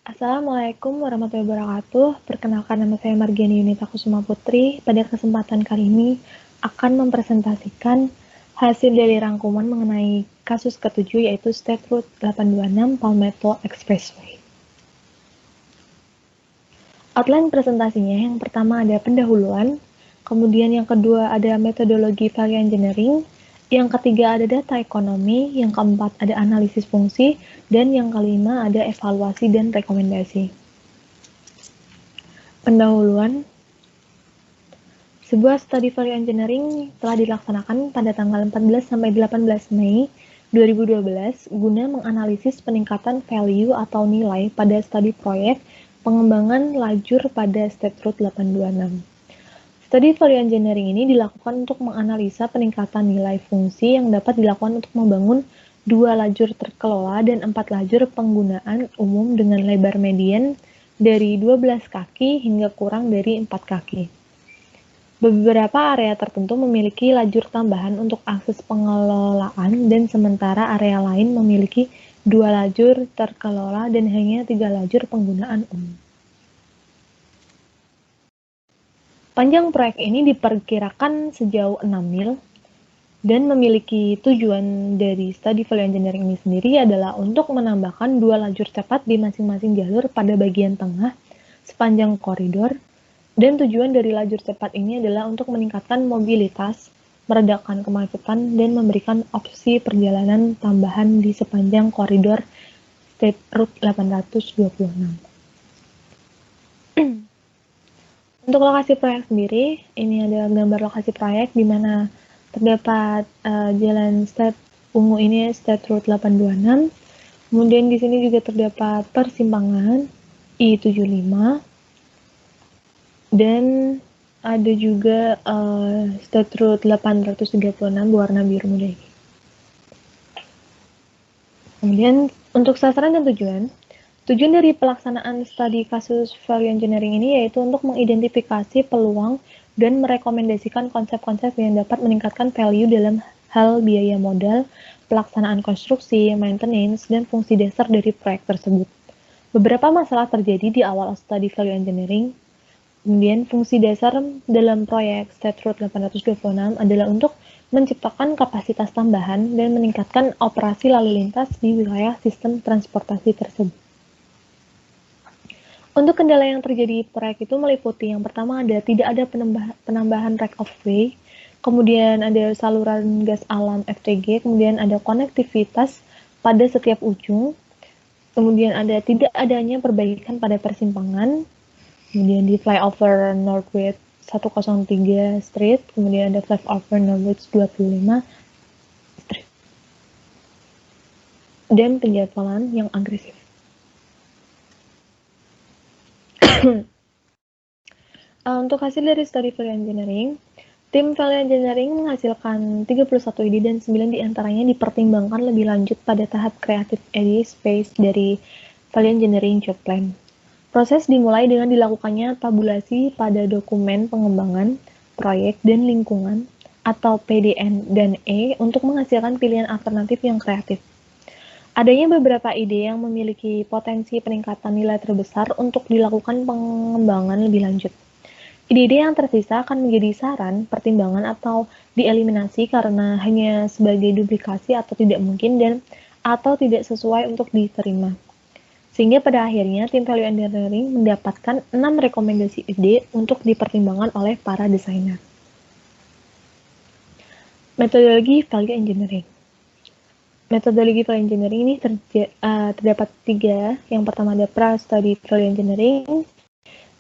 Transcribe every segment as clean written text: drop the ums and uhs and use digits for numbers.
Assalamualaikum warahmatullahi wabarakatuh. Perkenalkan, nama saya Margiani Yunita Kusuma Putri. Pada kesempatan kali ini akan mempresentasikan hasil dari rangkuman mengenai kasus ketujuh, yaitu State Route 826 Palmetto Expressway. Outline presentasinya, yang pertama ada pendahuluan, kemudian yang kedua ada metodologi value engineering, yang ketiga ada data ekonomi, yang keempat ada analisis fungsi, dan yang kelima ada evaluasi dan rekomendasi. Pendahuluan, sebuah studi value engineering telah dilaksanakan pada tanggal 14 sampai 18 Mei 2012 guna menganalisis peningkatan value atau nilai pada studi proyek pengembangan lajur pada State Route 826. Studi value engineering ini dilakukan untuk menganalisa peningkatan nilai fungsi yang dapat dilakukan untuk membangun 2 lajur terkelola dan 4 lajur penggunaan umum dengan lebar median dari 12 kaki hingga kurang dari 4 kaki. Beberapa area tertentu memiliki lajur tambahan untuk akses pengelolaan dan sementara area lain memiliki 2 lajur terkelola dan hanya 3 lajur penggunaan umum. Panjang proyek ini diperkirakan sejauh 6 mil dan memiliki tujuan dari studi value engineering ini sendiri adalah untuk menambahkan 2 lajur cepat di masing-masing jalur pada bagian tengah sepanjang koridor, dan tujuan dari lajur cepat ini adalah untuk meningkatkan mobilitas, meredakan kemacetan, dan memberikan opsi perjalanan tambahan di sepanjang koridor State Route 826. Untuk lokasi proyek sendiri, ini ada gambar lokasi proyek di mana terdapat jalan State ungu ini, State Route 826. Kemudian di sini juga terdapat persimpangan I75 dan ada juga State Route 836 berwarna biru muda ini. Kemudian untuk sasaran dan tujuan dari pelaksanaan studi kasus value engineering ini yaitu untuk mengidentifikasi peluang dan merekomendasikan konsep-konsep yang dapat meningkatkan value dalam hal biaya modal, pelaksanaan konstruksi, maintenance, dan fungsi dasar dari proyek tersebut. Beberapa masalah terjadi di awal studi value engineering. Kemudian fungsi dasar dalam proyek State Route 826 adalah untuk menciptakan kapasitas tambahan dan meningkatkan operasi lalu lintas di wilayah sistem transportasi tersebut. Untuk kendala yang terjadi proyek itu meliputi yang pertama ada tidak ada penambahan right of way, kemudian ada saluran gas alam FTG, kemudian ada konektivitas pada setiap ujung, kemudian ada tidak adanya perbaikan pada persimpangan, kemudian di flyover Northwest 103 Street, kemudian ada flyover Northwest 25 Street, dan penjadwalan yang agresif. Untuk hasil dari studi value engineering, tim value engineering menghasilkan 31 ide dan 9 diantaranya dipertimbangkan lebih lanjut pada tahap creative idea space dari value engineering job plan. Proses dimulai dengan dilakukannya tabulasi pada dokumen pengembangan, proyek, dan lingkungan atau PDN dan E untuk menghasilkan pilihan alternatif yang kreatif. Adanya beberapa ide yang memiliki potensi peningkatan nilai terbesar untuk dilakukan pengembangan lebih lanjut. Ide-ide yang tersisa akan menjadi saran, pertimbangan, atau dieliminasi karena hanya sebagai duplikasi atau tidak mungkin dan atau tidak sesuai untuk diterima. Sehingga pada akhirnya tim value engineering mendapatkan 6 rekomendasi ide untuk dipertimbangkan oleh para desainer. Metodologi value engineering. Metodologi value engineering ini terdapat 3. Yang pertama ada pra-study value engineering,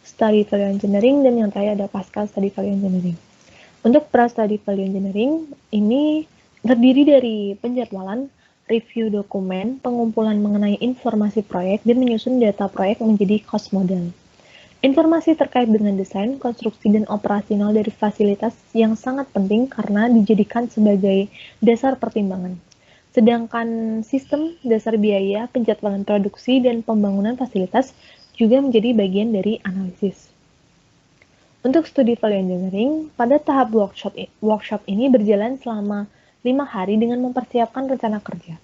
study value engineering, dan yang terakhir ada pasca study value engineering. Untuk pra-study value engineering ini terdiri dari penjadwalan, review dokumen, pengumpulan mengenai informasi proyek, dan menyusun data proyek menjadi cost model. Informasi terkait dengan desain, konstruksi, dan operasional dari fasilitas yang sangat penting karena dijadikan sebagai dasar pertimbangan. Sedangkan sistem dasar biaya, penjadwalan produksi, dan pembangunan fasilitas juga menjadi bagian dari analisis. Untuk studi value engineering, pada tahap workshop ini berjalan selama 5 hari dengan mempersiapkan rencana kerja.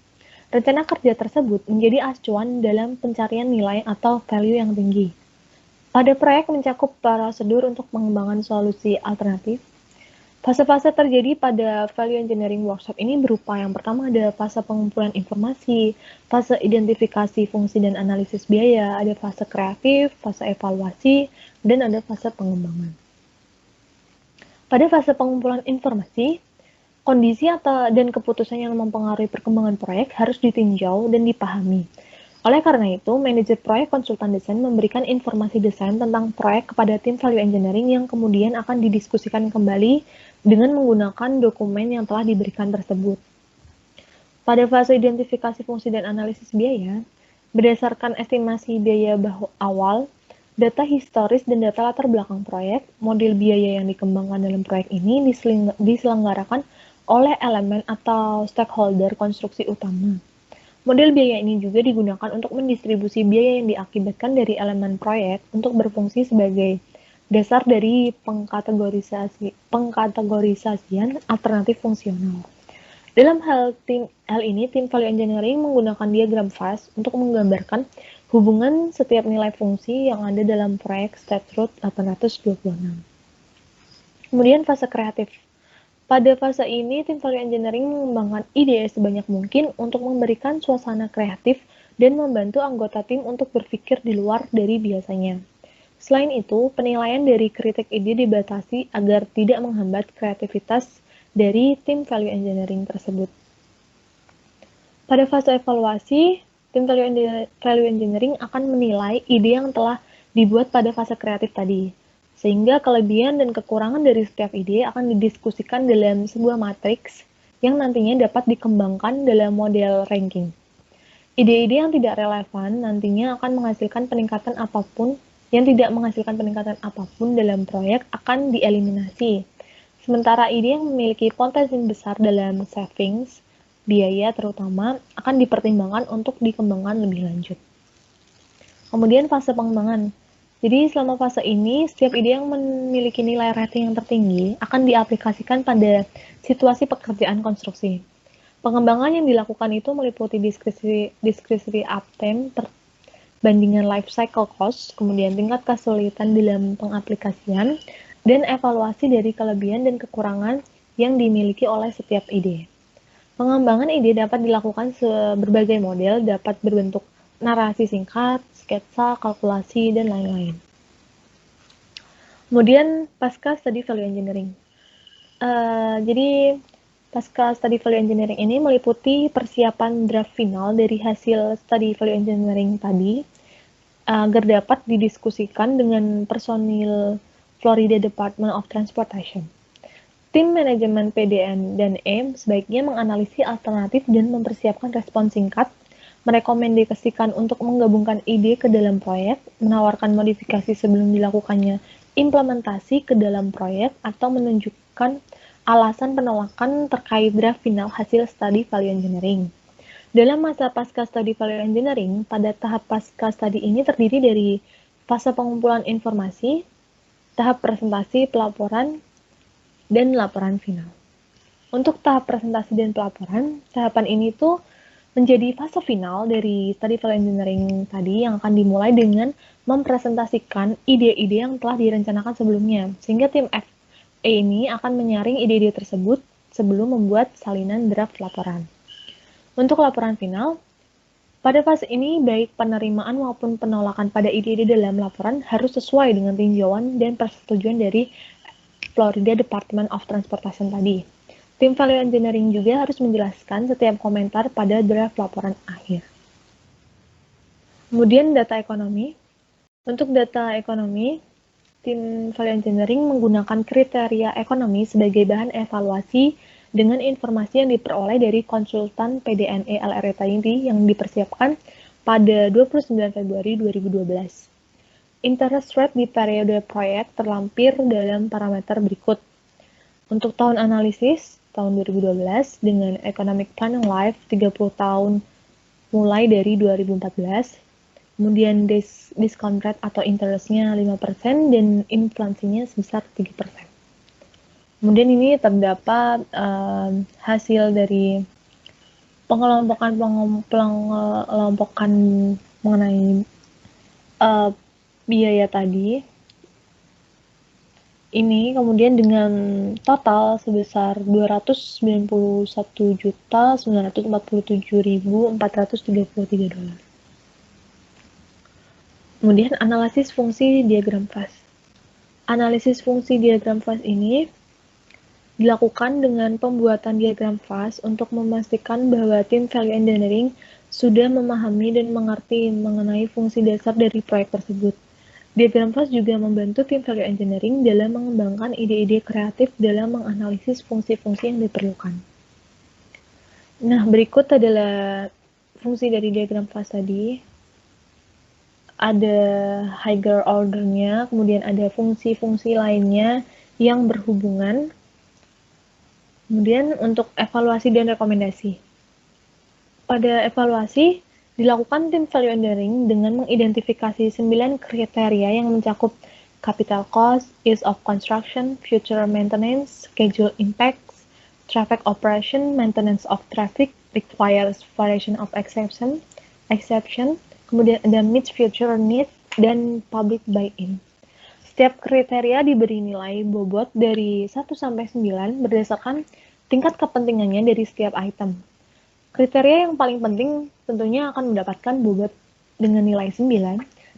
Rencana kerja tersebut menjadi acuan dalam pencarian nilai atau value yang tinggi. Pada proyek mencakup prosedur untuk pengembangan solusi alternatif. Fase-fase terjadi pada value engineering workshop ini berupa yang pertama ada fase pengumpulan informasi, fase identifikasi fungsi dan analisis biaya, ada fase kreatif, fase evaluasi, dan ada fase pengembangan. Pada fase pengumpulan informasi, kondisi dan keputusan yang mempengaruhi perkembangan proyek harus ditinjau dan dipahami. Oleh karena itu, manajer proyek konsultan desain memberikan informasi desain tentang proyek kepada tim value engineering yang kemudian akan didiskusikan kembali dengan menggunakan dokumen yang telah diberikan tersebut. Pada fase identifikasi fungsi dan analisis biaya, berdasarkan estimasi biaya awal, data historis dan data latar belakang proyek, model biaya yang dikembangkan dalam proyek ini diselenggarakan oleh elemen atau stakeholder konstruksi utama. Model biaya ini juga digunakan untuk mendistribusi biaya yang diakibatkan dari elemen proyek untuk berfungsi sebagai dasar dari pengkategorisasian alternatif fungsional. Dalam hal ini, tim value engineering menggunakan diagram fast untuk menggambarkan hubungan setiap nilai fungsi yang ada dalam proyek StatRoot 826. Kemudian fase kreatif. Pada fase ini, tim value engineering mengembangkan ide sebanyak mungkin untuk memberikan suasana kreatif dan membantu anggota tim untuk berpikir di luar dari biasanya. Selain itu, penilaian dari kritik ide dibatasi agar tidak menghambat kreativitas dari tim value engineering tersebut. Pada fase evaluasi, tim value engineering akan menilai ide yang telah dibuat pada fase kreatif tadi, sehingga kelebihan dan kekurangan dari setiap ide akan didiskusikan dalam sebuah matriks yang nantinya dapat dikembangkan dalam model ranking. Ide-ide yang tidak relevan nantinya akan menghasilkan peningkatan apapun, yang tidak menghasilkan peningkatan apapun dalam proyek akan dieliminasi. Sementara ide yang memiliki potensi besar dalam savings, biaya terutama, akan dipertimbangkan untuk dikembangkan lebih lanjut. Kemudian fase pengembangan. Jadi selama fase ini, setiap ide yang memiliki nilai rating yang tertinggi akan diaplikasikan pada situasi pekerjaan konstruksi. Pengembangan yang dilakukan itu meliputi diskresi uptime, perbandingan life cycle cost, kemudian tingkat kesulitan dalam pengaplikasian, dan evaluasi dari kelebihan dan kekurangan yang dimiliki oleh setiap ide. Pengembangan ide dapat dilakukan berbagai model, dapat berbentuk narasi singkat, sketsa, kalkulasi, dan lain-lain. Kemudian pasca study value engineering. Jadi pasca study value engineering ini meliputi persiapan draft final dari hasil study value engineering tadi agar dapat didiskusikan dengan personil Florida Department of Transportation. Tim manajemen PDN dan E sebaiknya menganalisis alternatif dan mempersiapkan respon singkat, merekomendasikan untuk menggabungkan ide ke dalam proyek, menawarkan modifikasi sebelum dilakukannya implementasi ke dalam proyek, atau menunjukkan alasan penolakan terkait draft final hasil study value engineering. Dalam masa pasca study value engineering, pada tahap pasca study ini terdiri dari fase pengumpulan informasi, tahap presentasi, pelaporan, dan laporan final. Untuk tahap presentasi dan pelaporan, tahapan ini tuh menjadi fase final dari study value engineering tadi yang akan dimulai dengan mempresentasikan ide-ide yang telah direncanakan sebelumnya, sehingga tim FA ini akan menyaring ide-ide tersebut sebelum membuat salinan draft laporan. Untuk laporan final, pada fase ini baik penerimaan maupun penolakan pada ide-ide dalam laporan harus sesuai dengan tinjauan dan persetujuan dari Florida Department of Transportation tadi. Tim value engineering juga harus menjelaskan setiap komentar pada draft laporan akhir. Kemudian data ekonomi. Untuk data ekonomi, tim value engineering menggunakan kriteria ekonomi sebagai bahan evaluasi dengan informasi yang diperoleh dari konsultan PDNE LRE tadi yang dipersiapkan pada 29 Februari 2012. Interest rate di periode proyek terlampir dalam parameter berikut. Untuk tahun analisis, tahun 2012 dengan Economic Planning Life 30 tahun mulai dari 2014, kemudian discount rate atau interestnya 5% dan inflasinya sebesar 3%. Kemudian ini terdapat hasil dari pengelompokan mengenai biaya tadi ini kemudian dengan total sebesar 291.947.433 dolar. Kemudian analisis fungsi diagram fase. Analisis fungsi diagram fase ini dilakukan dengan pembuatan diagram fase untuk memastikan bahwa tim value engineering sudah memahami dan mengerti mengenai fungsi dasar dari proyek tersebut. Diagram fase juga membantu tim value engineering dalam mengembangkan ide-ide kreatif dalam menganalisis fungsi-fungsi yang diperlukan. Nah, berikut adalah fungsi dari diagram fase tadi. Ada higher order-nya, kemudian ada fungsi-fungsi lainnya yang berhubungan. Kemudian untuk evaluasi dan rekomendasi. Pada evaluasi, dilakukan tim value engineering dengan mengidentifikasi 9 kriteria yang mencakup capital cost, ease of construction, future maintenance, schedule impacts, traffic operation, maintenance of traffic, requires variation of exception, kemudian ada meet future needs, dan public buy-in. Setiap kriteria diberi nilai bobot dari 1 sampai 9 berdasarkan tingkat kepentingannya dari setiap item. Kriteria yang paling penting tentunya akan mendapatkan bobot dengan nilai 9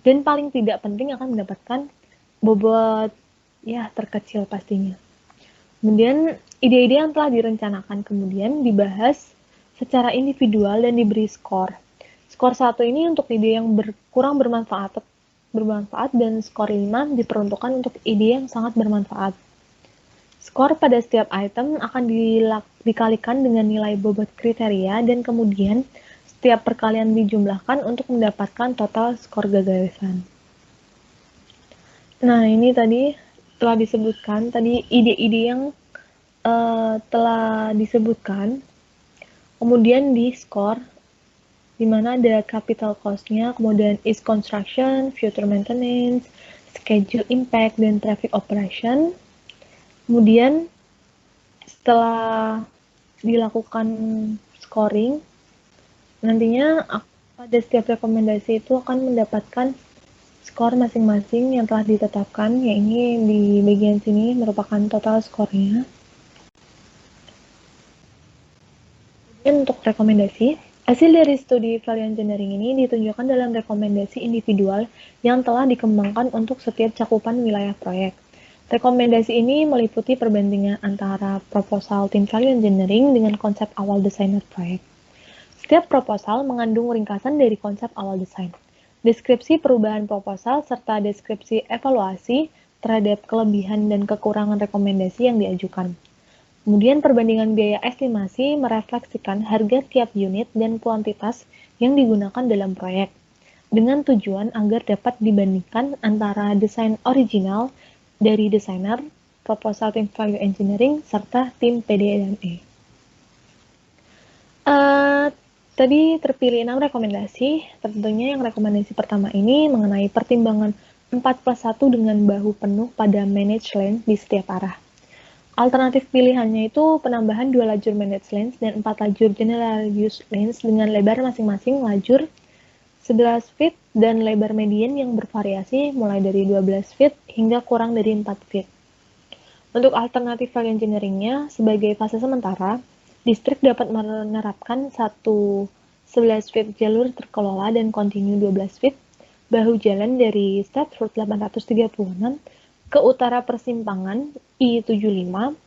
dan paling tidak penting akan mendapatkan bobot ya terkecil pastinya. Kemudian ide-ide yang telah direncanakan kemudian dibahas secara individual dan diberi skor. Skor 1 ini untuk ide yang kurang bermanfaat dan skor 5 diperuntukkan untuk ide yang sangat bermanfaat. Skor pada setiap item akan dikalikan dengan nilai bobot kriteria dan kemudian setiap perkalian dijumlahkan untuk mendapatkan total skor gagasan. Nah, ini tadi telah disebutkan, tadi ide-ide yang telah disebutkan, kemudian di skor, di mana ada capital cost-nya, kemudian is construction, future maintenance, schedule impact, dan traffic operation. Kemudian setelah dilakukan scoring, nantinya pada setiap rekomendasi itu akan mendapatkan skor masing-masing yang telah ditetapkan, ya ini di bagian sini merupakan total skornya. Kemudian untuk rekomendasi, hasil dari studi value engineering ini ditunjukkan dalam rekomendasi individual yang telah dikembangkan untuk setiap cakupan wilayah proyek. Rekomendasi ini meliputi perbandingan antara proposal tim value engineering dengan konsep awal desainer proyek. Setiap proposal mengandung ringkasan dari konsep awal desain, deskripsi perubahan proposal, serta deskripsi evaluasi terhadap kelebihan dan kekurangan rekomendasi yang diajukan. Kemudian perbandingan biaya estimasi merefleksikan harga tiap unit dan kuantitas yang digunakan dalam proyek, dengan tujuan agar dapat dibandingkan antara desain original dari desainer, proposal tim value engineering, serta tim PD&E. Tadi terpilih 6 rekomendasi, tentunya yang rekomendasi pertama ini mengenai pertimbangan 4+1 dengan bahu penuh pada managed lane di setiap arah. Alternatif pilihannya itu penambahan 2 lajur managed lanes dan 4 lajur general use lanes dengan lebar masing-masing lajur 11 feet dan lebar median yang bervariasi mulai dari 12 feet hingga kurang dari 4 feet. Untuk alternatif value engineering-nya, sebagai fase sementara, distrik dapat menerapkan satu 11 feet jalur terkelola dan kontinu 12 feet, bahu jalan dari State Route 836 ke utara persimpangan I-75,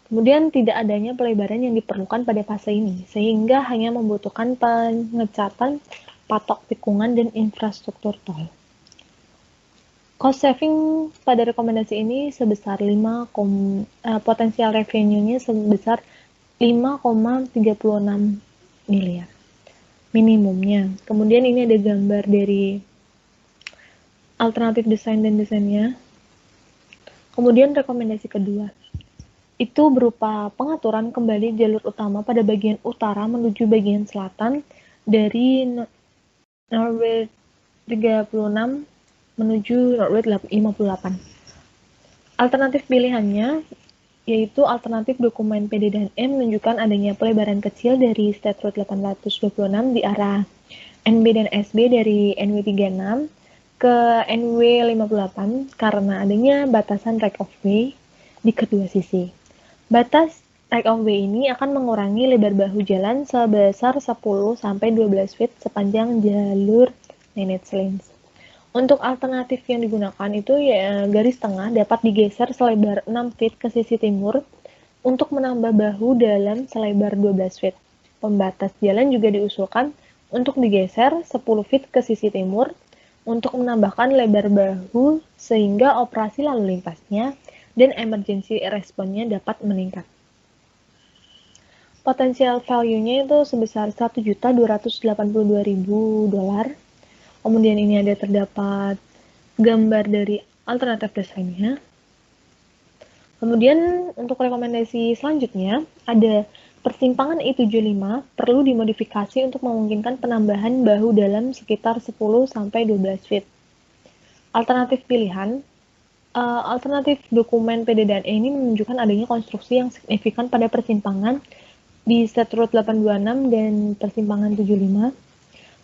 kemudian tidak adanya pelebaran yang diperlukan pada fase ini, sehingga hanya membutuhkan pengecatan patok tikungan dan infrastruktur tol. Cost saving pada rekomendasi ini sebesar potensial revenue-nya sebesar 5,36 miliar minimumnya. Kemudian ini ada gambar dari alternatif desain dan desainnya. Kemudian rekomendasi kedua itu berupa pengaturan kembali jalur utama pada bagian utara menuju bagian selatan dari Northwest 36 menuju Northwest 58. Alternatif pilihannya yaitu alternatif dokumen PD dan E menunjukkan adanya pelebaran kecil dari state root 826 di arah NB dan SB dari NW36 ke NW58 karena adanya batasan right of way di kedua sisi. Batas right of way ini akan mengurangi lebar bahu jalan sebesar 10-12 feet sepanjang jalur managed lanes. Untuk alternatif yang digunakan itu ya garis tengah dapat digeser selebar 6 feet ke sisi timur untuk menambah bahu dalam selebar 12 feet. Pembatas jalan juga diusulkan untuk digeser 10 feet ke sisi timur untuk menambahkan lebar bahu sehingga operasi lalu lintasnya dan emergency response-nya dapat meningkat. Potensial value-nya itu sebesar $1.282.000. Kemudian ini ada terdapat gambar dari alternatif desainnya. Kemudian untuk rekomendasi selanjutnya ada persimpangan I75 perlu dimodifikasi untuk memungkinkan penambahan bahu dalam sekitar 10-12 feet. Alternatif pilihan, alternatif dokumen PD dan E ini menunjukkan adanya konstruksi yang signifikan pada persimpangan di state road 826 dan persimpangan 75.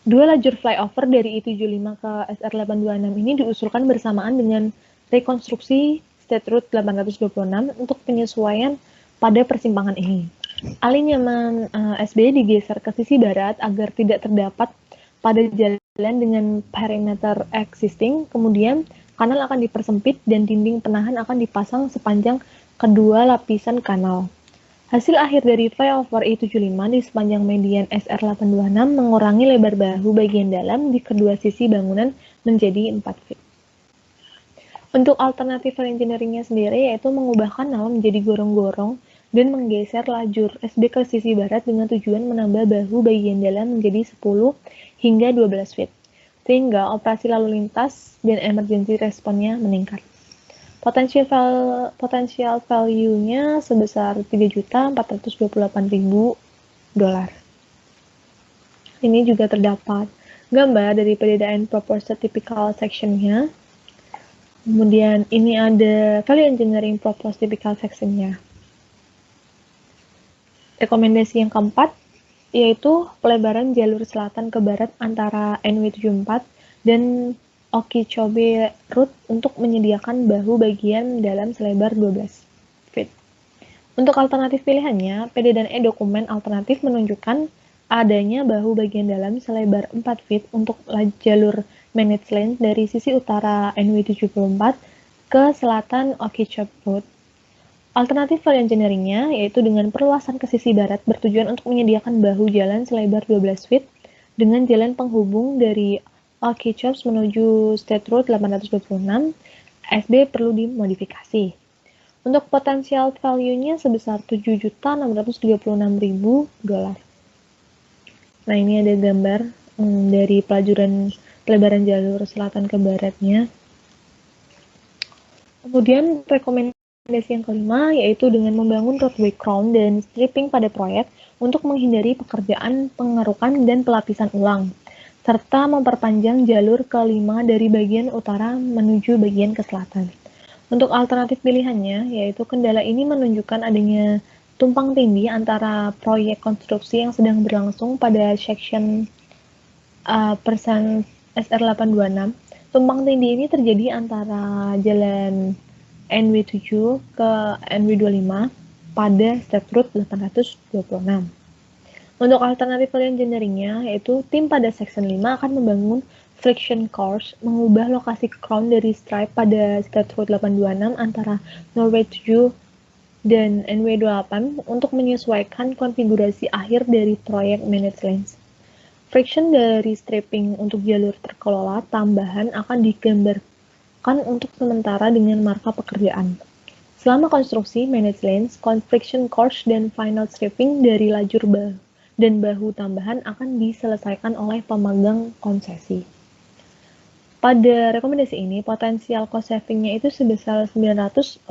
Dua lajur flyover dari I75 ke SR826 ini diusulkan bersamaan dengan rekonstruksi state route 826 untuk penyesuaian pada persimpangan ini. Alinyaman SB digeser ke sisi barat agar tidak terdapat pada jalan dengan perimeter existing, kemudian kanal akan dipersempit dan dinding penahan akan dipasang sepanjang kedua lapisan kanal. Hasil akhir dari flyover I75 di sepanjang median SR826 mengurangi lebar bahu bagian dalam di kedua sisi bangunan menjadi 4 feet. Untuk alternatif engineering-nya sendiri yaitu mengubah kanal menjadi gorong-gorong dan menggeser lajur SB ke sisi barat dengan tujuan menambah bahu bagian dalam menjadi 10 hingga 12 feet, sehingga operasi lalu lintas dan emergency response-nya meningkat. Potensial value-nya sebesar $3.428.000. Ini juga terdapat gambar dari perbedaan proposed typical section-nya. Kemudian ini ada value engineering proposed typical section-nya. Rekomendasi yang keempat yaitu pelebaran jalur selatan ke barat antara NW74 dan Okeechobee Route untuk menyediakan bahu bagian dalam selebar 12 feet. Untuk alternatif pilihannya, PD dan E dokumen alternatif menunjukkan adanya bahu bagian dalam selebar 4 feet untuk jalur managed lane dari sisi utara NW74 ke selatan Okeechobee Route. Alternatif value engineering-nya yaitu dengan perluasan ke sisi barat bertujuan untuk menyediakan bahu jalan selebar 12 feet dengan jalan penghubung dari Okeechobee menuju State Road 826, SB perlu dimodifikasi. Untuk potensial value-nya sebesar $7.636.000. Nah, ini ada gambar dari pelebaran jalur selatan ke baratnya. Kemudian rekomendasi yang kelima yaitu dengan membangun roadway crown dan stripping pada proyek untuk menghindari pekerjaan pengerukan dan pelapisan ulang, serta memperpanjang jalur kelima dari bagian utara menuju bagian ke selatan. Untuk alternatif pilihannya, yaitu kendala ini menunjukkan adanya tumpang tindih antara proyek konstruksi yang sedang berlangsung pada section persen SR826. Tumpang tindih ini terjadi antara jalan NW7 ke NW25 pada State Route 826. Untuk alternatif value engineering-nya, yaitu tim pada section 5 akan membangun friction course, mengubah lokasi crown dari stripe pada State Road 826 antara Norway 7 dan NW28 untuk menyesuaikan konfigurasi akhir dari proyek managed lanes. Friction dari stripping untuk jalur terkelola tambahan akan digambarkan untuk sementara dengan marka pekerjaan. Selama konstruksi managed lanes, friction course dan final stripping dari lajur dan bahu tambahan akan diselesaikan oleh pemegang konsesi. Pada rekomendasi ini, potensial cost saving-nya itu sebesar $940.000.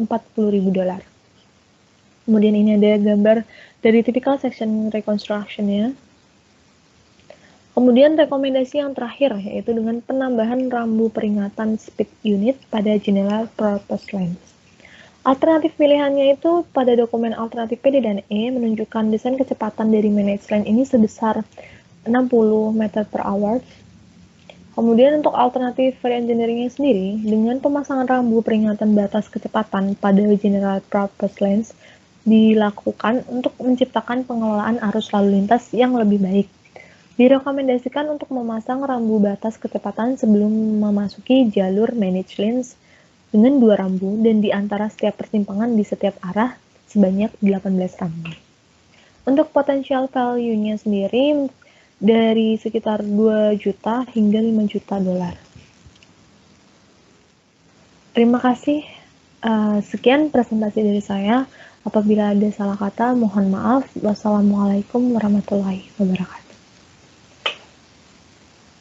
Kemudian ini ada gambar dari typical section reconstruction-nya. Kemudian rekomendasi yang terakhir, yaitu dengan penambahan rambu peringatan speed unit pada general purpose lanes. Alternatif pilihannya itu pada dokumen alternatif P, D, dan E menunjukkan desain kecepatan dari managed lane ini sebesar 60 meter per hour. Kemudian untuk alternatif value engineering-nya sendiri, dengan pemasangan rambu peringatan batas kecepatan pada general purpose lanes dilakukan untuk menciptakan pengelolaan arus lalu lintas yang lebih baik. Direkomendasikan untuk memasang rambu batas kecepatan sebelum memasuki jalur managed lanes dengan 2 rambu dan di antara setiap persimpangan di setiap arah sebanyak 18 rambu. Untuk potential value-nya sendiri dari sekitar 2 juta hingga 5 juta dolar. Terima kasih. Sekian presentasi dari saya. Apabila ada salah kata, mohon maaf. Wassalamualaikum warahmatullahi wabarakatuh.